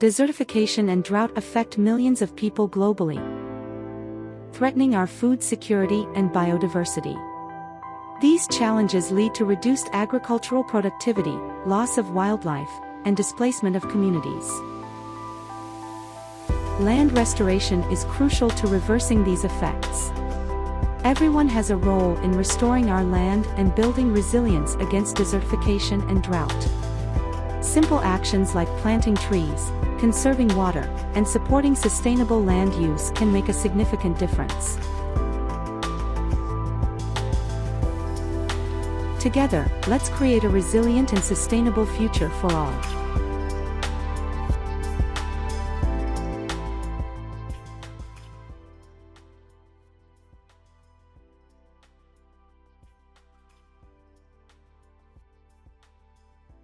desertification and drought affect millions of people globally, threatening our food security and biodiversity. These challenges lead to reduced agricultural productivity, loss of wildlife, and displacement of communities. Land restoration is crucial to reversing these effects. Everyone has a role in restoring our land and building resilience against desertification and drought. Simple actions like planting trees, conserving water, and supporting sustainable land use can make a significant difference. Together, let's create a resilient and sustainable future for all.